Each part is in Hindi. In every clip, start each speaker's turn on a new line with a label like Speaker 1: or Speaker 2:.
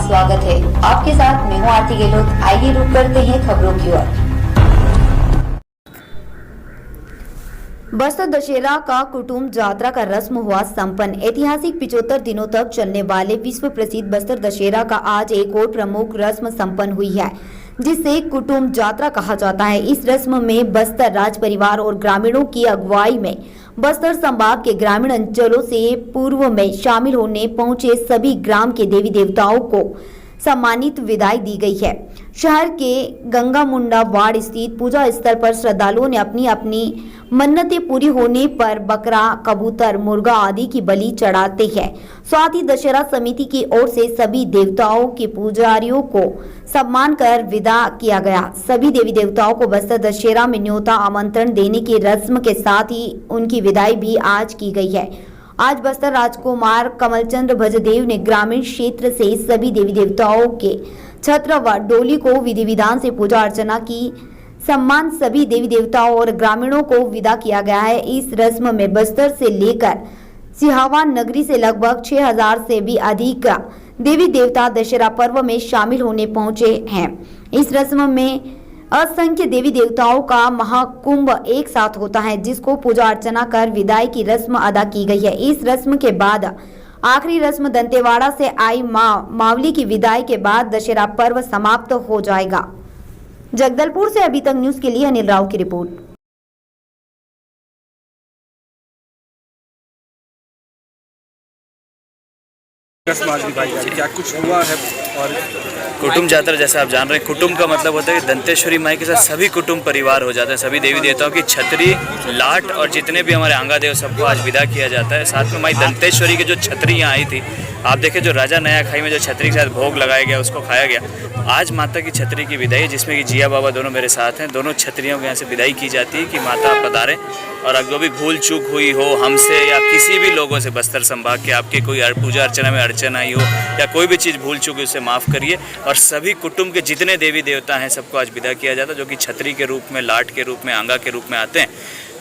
Speaker 1: स्वागत है। आपके साथ मैं हूँ आरती गहलोत। आइए रुक करते हैं खबरों की ओर। बस्तर दशहरा का कुटुंब जात्रा का रस्म हुआ संपन्न। ऐतिहासिक 75 दिनों तक चलने वाले विश्व प्रसिद्ध बस्तर दशहरा का आज एक और प्रमुख रस्म संपन्न हुई है, जिसे कुटुंब जात्रा कहा जाता है। इस रस्म में बस्तर राज परिवार और ग्रामीणों की अगुवाई में बस्तर संभाग के ग्रामीण अंचलों से पूर्व में शामिल होने पहुंचे सभी ग्राम के देवी देवताओं को सम्मानित विदाई दी गई है। शहर के गंगा मुंडा वार्ड स्थित पूजा स्थल पर श्रद्धालुओं ने अपनी अपनी मन्नतें पूरी होने पर बकरा, कबूतर, मुर्गा आदि की बलि चढ़ाते हैं। साथ ही दशहरा समिति की ओर से सभी देवताओं के पुजारियों को सम्मान कर विदा किया गया। सभी देवी देवताओं को बस्तर दशहरा में न्योता आमंत्रण देने की रस्म के साथ ही उनकी विदाई भी आज की गई है। आज बस्तर राजकुमार कमलचंद्र भजदेव ने ग्रामीण क्षेत्र से सभी देवी देवताओं के छत्र व डोली को विधि विधान से पूजा अर्चना की सम्मान सभी देवी देवताओं और ग्रामीणों को विदा किया गया है। इस रस्म में बस्तर से लेकर सिहावा नगरी से लगभग 6000 से भी अधिक देवी देवता दशहरा पर्व में शामिल होने पहुंचे हैं। इस रस्म में असंख्य देवी देवताओं का महाकुंभ एक साथ होता है, जिसको पूजा अर्चना कर विदाई की रस्म अदा की गई है। इस रस्म के बाद आखिरी रस्म दंतेवाड़ा से आई मावली की विदाई के बाद दशहरा पर्व समाप्त हो जाएगा। जगदलपुर से अभी तक न्यूज के लिए अनिल राव की रिपोर्ट।
Speaker 2: क्या कुछ हुआ है? और
Speaker 3: कुटुंब जात्रा जैसा आप जान रहे हैं, कुटुंब का मतलब होता है कि दंतेश्वरी माई के साथ सभी कुटुंब परिवार हो जाते हैं। सभी देवी देवताओं की छतरी, लाट और जितने भी हमारे आंगा देव सबको आज विदा किया जाता है। साथ में माई दंतेश्वरी की जो छतरी यहाँ आई थी, आप देखें जो राजा नया खाई में जो छतरी के साथ भोग लगाया गया उसको खाया गया। आज माता की छतरी की विदाई, जिसमें कि जिया बाबा दोनों मेरे साथ हैं, दोनों छतरियों के यहाँ से विदाई की जाती है कि माता आप पधारें और अगर जो भी भूल चूक हुई हो हमसे या किसी भी लोगों से बस्तर संभाग के, आपके कोई पूजा अर्चना में अड़चन आई हो या कोई भी चीज़ भूल चूक हुई उसे माफ़ करिए। और सभी कुटुंब के जितने देवी देवता हैं सबको आज विदा किया जाता है, जो कि छतरी के रूप में, लाट के रूप में, आंगा के रूप में आते हैं।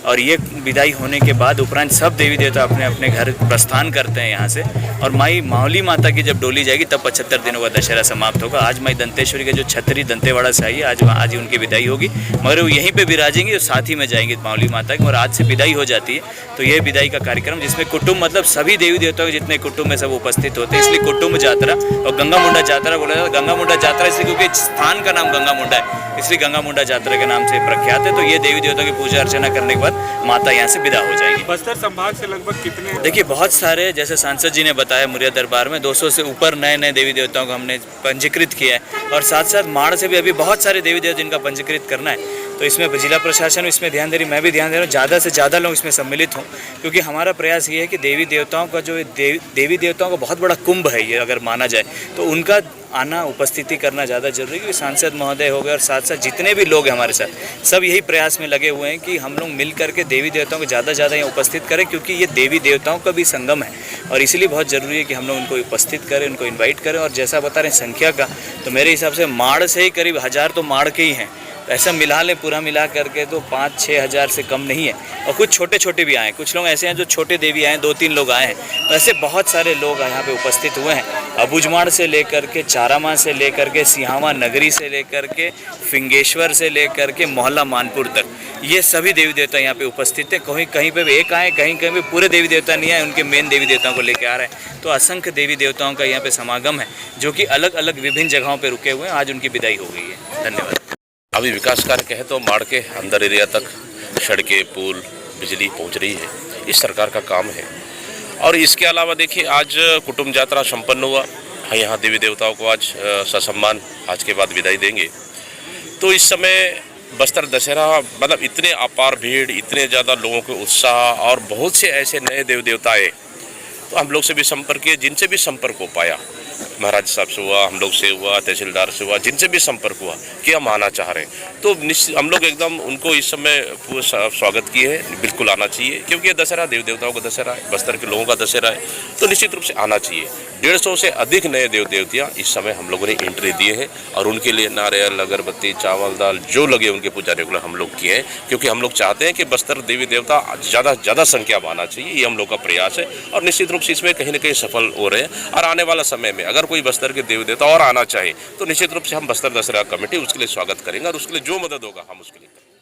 Speaker 3: और ये विदाई होने के बाद उपरांत सब देवी देवता अपने अपने घर प्रस्थान करते हैं यहाँ से। और माई मावली माता की जब डोली जाएगी तब 75 दिनों का दशहरा समाप्त होगा। आज माई दंतेश्वरी के जो छतरी दंतेवाड़ा से आई है, आज ही उनकी विदाई होगी, मगर वो यहीं पे विराजेंगी और साथ ही में जाएंगे मावली माता की। और आज से विदाई हो जाती है, तो ये विदाई का कार्यक्रम जिसमें कुटुंब मतलब सभी देवी देवताओं के जितने कुटुंब में सब उपस्थित होते हैं, इसलिए कुटुंब जात्रा और गंगा मुंडा जात्रा बोला जाता है। गंगा मुंडा जात्रा इसलिए क्योंकि स्थान का नाम गंगा मुंडा है, इसलिए गंगा मुंडा जात्रा के नाम से प्रख्यात है। तो ये देवी देवताओं की पूजा अर्चना करने के बाद माता यहाँ से विदा हो जाएगी।
Speaker 2: बस्तर संभाग से लगभग कितने?
Speaker 3: देखिए बहुत सारे, जैसे सांसद जी ने बताया, मुरिया दरबार में 200 से ऊपर नए नए देवी देवताओं को हमने पंजीकृत किया है। और साथ साथ माड़ से भी अभी बहुत सारे देवी देवता जिनका पंजीकृत करना है, तो इसमें जिला प्रशासन इसमें ध्यान दे रही, मैं भी ध्यान दे रहा हूँ, ज़्यादा से ज़्यादा लोग इसमें सम्मिलित हों, क्योंकि हमारा प्रयास ये है कि देवी देवताओं का जो देवी देवताओं का बहुत बड़ा कुंभ है ये, अगर माना जाए तो उनका आना, उपस्थिति करना ज़्यादा जरूरी है। क्योंकि सांसद महोदय हो गए और साथ साथ जितने भी लोग हैं हमारे साथ, सब यही प्रयास में लगे हुए हैं कि हम लोग मिल करके देवी देवताओं को ज़्यादा से ज़्यादा यहाँ उपस्थित करें, क्योंकि ये देवी देवताओं का भी संगम है और इसलिए बहुत ज़रूरी है कि हम लोग उनको उपस्थित करें, उनको इन्वाइट करें। और जैसा बता रहे हैं संख्या का, तो मेरे हिसाब से माड़ से ही करीब 1000 तो माड़ के ही हैं। ऐसा मिला लें, पूरा मिला करके तो 5-6 हज़ार से कम नहीं है। और कुछ छोटे छोटे भी आए, कुछ लोग ऐसे हैं जो छोटे देवी आए, 2-3 लोग आए हैं। तो ऐसे बहुत सारे लोग यहाँ पे उपस्थित हुए हैं। अबुझमाड़ से लेकर के, चारामा से लेकर के, सिहावा नगरी से लेकर के, फिंगेश्वर से लेकर के मोहल्ला मानपुर तक, ये सभी देवी देवता यहाँ पे उपस्थित हैं। कहीं पे एक आए, कहीं पे पूरे देवी देवता नहीं आए, उनके मेन देवी देवताओं को लेकर आ रहे हैं। तो असंख्य देवी देवताओं का यहाँ पे समागम है, जो कि अलग अलग विभिन्न जगहों पर रुके हुए हैं। आज उनकी विदाई हो गई है। धन्यवाद।
Speaker 4: अभी विकास कार्य कहे तो माड़ के अंदर एरिया तक सड़कें, पुल, बिजली पहुंच रही है, इस सरकार का काम है। और इसके अलावा देखिए आज कुटुंब यात्रा संपन्न हुआ, यहाँ देवी देवताओं को आज ससम्मान आज के बाद विदाई देंगे। तो इस समय बस्तर दशहरा मतलब इतने अपार भीड़, इतने ज़्यादा लोगों के उत्साह और बहुत से ऐसे नए देव देवता आए, तो हम लोग से भी संपर्क किए, जिनसे भी संपर्क हो पाया, महाराज साहब से हुआ, हम लोग से हुआ, तहसीलदार से हुआ, जिनसे भी संपर्क हुआ कि हम आना चाह रहे हैं, तो निश्चित हम लोग एकदम उनको इस समय स्वागत किए हैं। बिल्कुल आना चाहिए, क्योंकि ये दशहरा देव देवताओं का दशहरा है, बस्तर के लोगों का दशहरा है, तो निश्चित रूप से आना चाहिए। 150 से अधिक नए देव देवतियाँ इस समय हम लोगों ने एंट्री दिए हैं और उनके लिए नारियल, अगरबत्ती, चावल, दाल जो लगे उनके पूजा रेगुलर हम लोग किए हैं, क्योंकि हम लोग चाहते हैं कि बस्तर देवी देवता ज़्यादा संख्या में आना चाहिए। ये हम लोग का प्रयास है और निश्चित रूप से इसमें कहीं ना कहीं सफल हो रहे हैं। और आने वाला समय में अगर अगर कोई बस्तर के देवी देवता और आना चाहे तो निश्चित रूप से हम बस्तर दशहरा कमेटी उसके लिए स्वागत करेंगे और उसके लिए जो मदद होगा हम उसके लिए करेंगे।